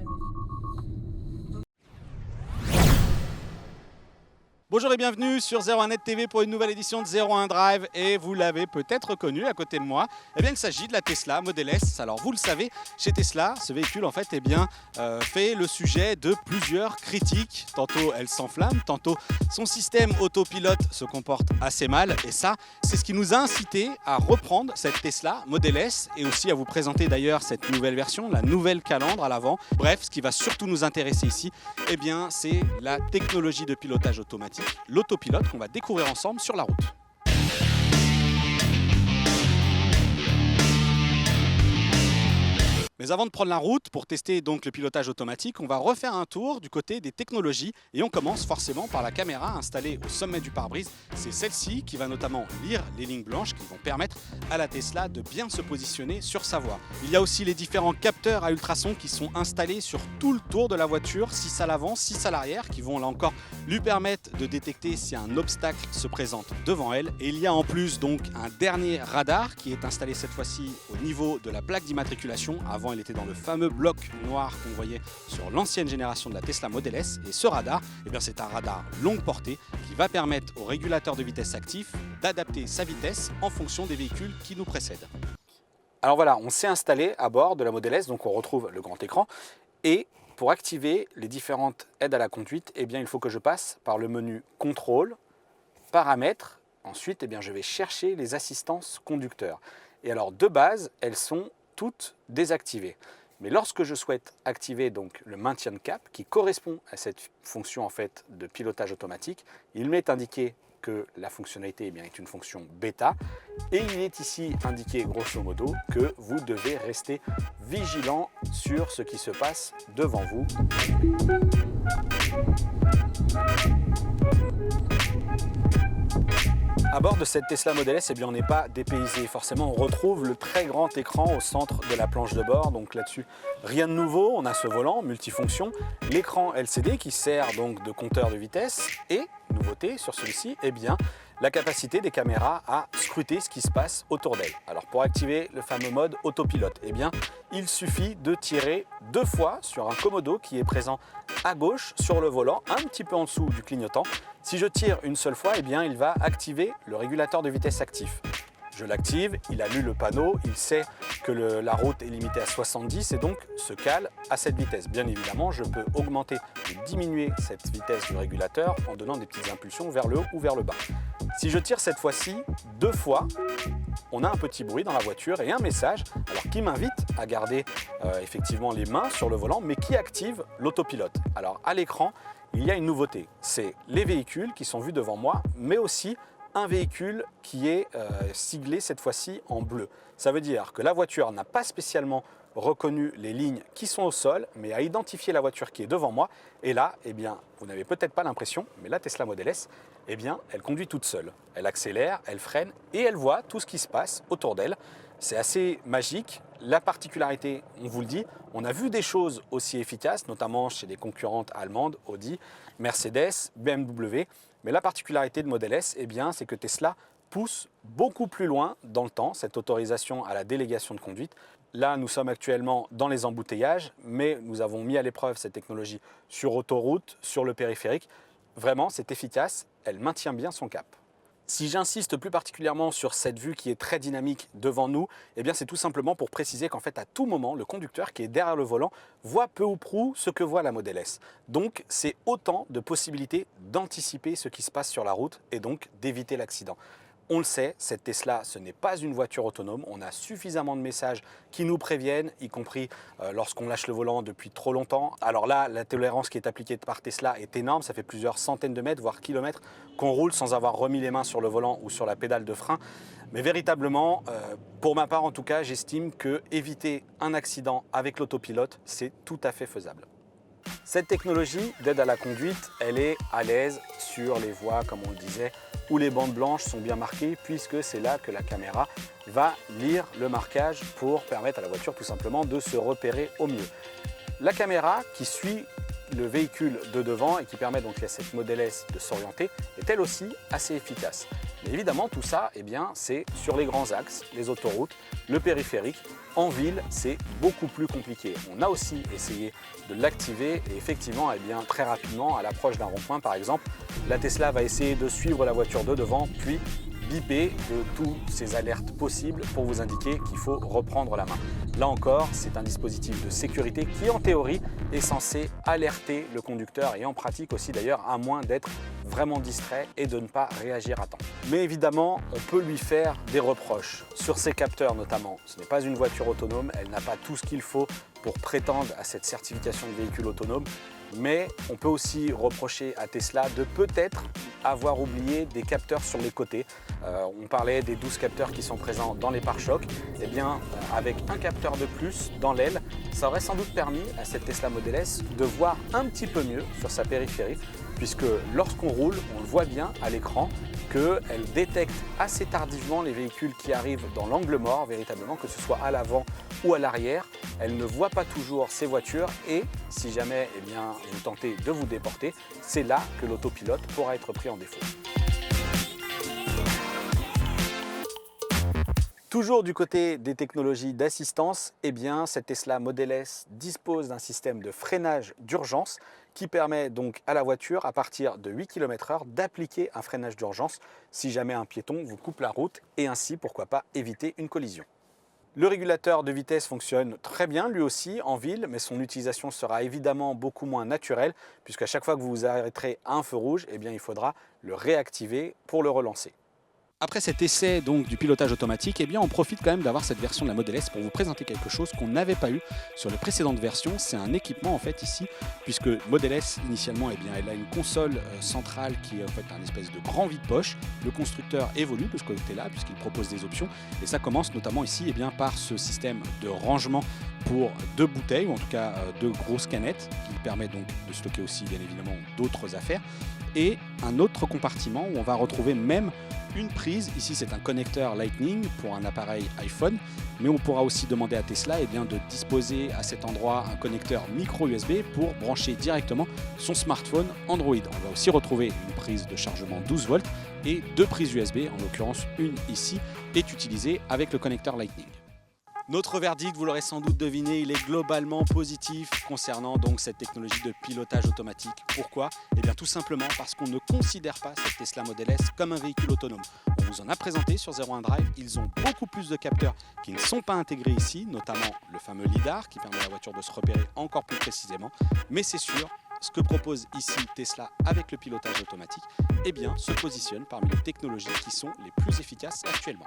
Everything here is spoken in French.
jamais vu. Bonjour et bienvenue sur 01net TV pour une nouvelle édition de 01 Drive et vous l'avez peut-être reconnu à côté de moi, eh bien il s'agit de la Tesla Model S. Alors vous le savez, chez Tesla, ce véhicule en fait fait le sujet de plusieurs critiques. Tantôt elle s'enflamme, tantôt son système autopilote se comporte assez mal et ça c'est ce qui nous a incité à reprendre cette Tesla Model S et aussi à vous présenter d'ailleurs cette nouvelle version, la nouvelle calandre à l'avant. Bref, ce qui va surtout nous intéresser ici, eh bien c'est la technologie de pilotage automatique, l'autopilote qu'on va découvrir ensemble sur la route. Mais avant de prendre la route pour tester donc le pilotage automatique, on va refaire un tour du côté des technologies et on commence forcément par la caméra installée au sommet du pare-brise. C'est celle-ci qui va notamment lire les lignes blanches qui vont permettre à la Tesla de bien se positionner sur sa voie. Il y a aussi les différents capteurs à ultrasons qui sont installés sur tout le tour de la voiture, 6 à l'avant, 6 à l'arrière, qui vont là encore lui permettre de détecter si un obstacle se présente devant elle. Et il y a en plus donc un dernier radar qui est installé cette fois-ci au niveau de la plaque d'immatriculation. Avant, il était dans le fameux bloc noir qu'on voyait sur l'ancienne génération de la Tesla Model S. Et ce radar, c'est un radar longue portée qui va permettre au régulateur de vitesse actif d'adapter sa vitesse en fonction des véhicules qui nous précèdent. Alors voilà, on s'est installé à bord de la Model S, donc on retrouve le grand écran. Et pour activer les différentes aides à la conduite, il faut que je passe par le menu Contrôle, Paramètres. Ensuite, je vais chercher les assistances conducteurs. Et alors, de base, elles sont toutes désactivées. Mais lorsque je souhaite activer donc le maintien de cap, qui correspond à cette fonction en fait de pilotage automatique, il m'est indiqué que la fonctionnalité est une fonction bêta et il est ici indiqué grosso modo que vous devez rester vigilant sur ce qui se passe devant vous. À bord de cette Tesla Model S, on n'est pas dépaysé. Forcément, on retrouve le très grand écran au centre de la planche de bord. Donc là-dessus, rien de nouveau. On a ce volant multifonction, l'écran LCD qui sert donc de compteur de vitesse et, nouveauté sur celui-ci, la capacité des caméras à scruter ce qui se passe autour d'elle. Alors pour activer le fameux mode autopilote, il suffit de tirer 2 fois sur un commodo qui est présent à gauche sur le volant, un petit peu en dessous du clignotant. Si je tire une seule fois, il va activer le régulateur de vitesse actif. Je l'active, il a lu le panneau, il sait que la route est limitée à 70 et donc se cale à cette vitesse. Bien évidemment, je peux augmenter ou diminuer cette vitesse du régulateur en donnant des petites impulsions vers le haut ou vers le bas. Si je tire cette fois-ci 2 fois, on a un petit bruit dans la voiture et un message qui m'invite à garder effectivement les mains sur le volant, mais qui active l'autopilote. Alors à l'écran, il y a une nouveauté, c'est les véhicules qui sont vus devant moi, mais aussi un véhicule qui est siglé cette fois-ci en bleu. Ça veut dire que la voiture n'a pas spécialement reconnu les lignes qui sont au sol, mais a identifié la voiture qui est devant moi. Et là, vous n'avez peut-être pas l'impression, mais la Tesla Model S, elle conduit toute seule. Elle accélère, elle freine et elle voit tout ce qui se passe autour d'elle. C'est assez magique. La particularité, on vous le dit, on a vu des choses aussi efficaces, notamment chez les concurrentes allemandes, Audi, Mercedes, BMW. Mais la particularité de Model S, c'est que Tesla pousse beaucoup plus loin dans le temps cette autorisation à la délégation de conduite. Là, nous sommes actuellement dans les embouteillages, mais nous avons mis à l'épreuve cette technologie sur autoroute, sur le périphérique. Vraiment, c'est efficace, elle maintient bien son cap. Si j'insiste plus particulièrement sur cette vue qui est très dynamique devant nous, c'est tout simplement pour préciser qu'en fait, à tout moment, le conducteur qui est derrière le volant voit peu ou prou ce que voit la Model S. Donc, c'est autant de possibilités d'anticiper ce qui se passe sur la route et donc d'éviter l'accident. On le sait, cette Tesla, ce n'est pas une voiture autonome. On a suffisamment de messages qui nous préviennent, y compris lorsqu'on lâche le volant depuis trop longtemps. Alors là, la tolérance qui est appliquée par Tesla est énorme. Ça fait plusieurs centaines de mètres, voire kilomètres, qu'on roule sans avoir remis les mains sur le volant ou sur la pédale de frein. Mais véritablement, pour ma part en tout cas, j'estime que éviter un accident avec l'autopilote, c'est tout à fait faisable. Cette technologie d'aide à la conduite, elle est à l'aise sur les voies, comme on le disait, où les bandes blanches sont bien marquées, puisque c'est là que la caméra va lire le marquage pour permettre à la voiture tout simplement de se repérer au mieux. La caméra qui suit le véhicule de devant et qui permet donc à cette Model S de s'orienter est elle aussi assez efficace. Mais évidemment tout ça, c'est sur les grands axes, les autoroutes, le périphérique En ville, c'est beaucoup plus compliqué. On a aussi essayé de l'activer et effectivement, eh bien, très rapidement, à l'approche d'un rond-point par exemple, la Tesla va essayer de suivre la voiture de devant, puis biper de toutes ces alertes possibles pour vous indiquer qu'il faut reprendre la main. Là encore, c'est un dispositif de sécurité qui, en théorie, est censé alerter le conducteur et en pratique aussi d'ailleurs, à moins d'être vraiment distrait et de ne pas réagir à temps. Mais évidemment, on peut lui faire des reproches sur ses capteurs notamment. Ce n'est pas une voiture autonome, elle n'a pas tout ce qu'il faut pour prétendre à cette certification de véhicule autonome. Mais on peut aussi reprocher à Tesla de peut-être avoir oublié des capteurs sur les côtés. On parlait des 12 capteurs qui sont présents dans les pare-chocs. Eh bien, avec un capteur de plus dans l'aile, ça aurait sans doute permis à cette Tesla Model S de voir un petit peu mieux sur sa périphérie, puisque lorsqu'on roule, on le voit bien à l'écran, qu'elle détecte assez tardivement les véhicules qui arrivent dans l'angle mort, véritablement, que ce soit à l'avant ou à l'arrière. Elle ne voit pas toujours ces voitures et si jamais eh bien, vous tentez de vous déporter, c'est là que l'autopilote pourra être pris en défaut. Toujours du côté des technologies d'assistance, eh bien, cette Tesla Model S dispose d'un système de freinage d'urgence qui permet donc à la voiture, à partir de 8 km/h, d'appliquer un freinage d'urgence si jamais un piéton vous coupe la route et ainsi, pourquoi pas, éviter une collision. Le régulateur de vitesse fonctionne très bien lui aussi en ville, mais son utilisation sera évidemment beaucoup moins naturelle puisqu'à chaque fois que vous vous arrêterez à un feu rouge, eh bien, il faudra le réactiver pour le relancer. Après cet essai donc du pilotage automatique, eh bien on profite quand même d'avoir cette version de la Model S pour vous présenter quelque chose qu'on n'avait pas eu sur les précédentes versions. C'est un équipement en fait ici, puisque Model S initialement, eh bien, elle a une console centrale qui est en fait un espèce de grand vide-poche. Le constructeur évolue de ce côté-là puisqu'il propose des options et ça commence notamment ici eh bien, par ce système de rangement pour 2 bouteilles, ou en tout cas 2 grosses canettes, qui permet donc de stocker aussi bien évidemment d'autres affaires, et un autre compartiment où on va retrouver même une prise. Ici c'est un connecteur Lightning pour un appareil iPhone, mais on pourra aussi demander à Tesla eh bien, de disposer à cet endroit un connecteur micro USB pour brancher directement son smartphone Android. On va aussi retrouver une prise de chargement 12 volts et 2 prises USB, en l'occurrence une ici, est utilisée avec le connecteur Lightning. Notre verdict, vous l'aurez sans doute deviné, il est globalement positif concernant donc cette technologie de pilotage automatique. Pourquoi? Eh bien tout simplement parce qu'on ne considère pas cette Tesla Model S comme un véhicule autonome. On vous en a présenté sur 01 Drive, ils ont beaucoup plus de capteurs qui ne sont pas intégrés ici, notamment le fameux LiDAR qui permet à la voiture de se repérer encore plus précisément. Mais c'est sûr, ce que propose ici Tesla avec le pilotage automatique, eh bien, se positionne parmi les technologies qui sont les plus efficaces actuellement.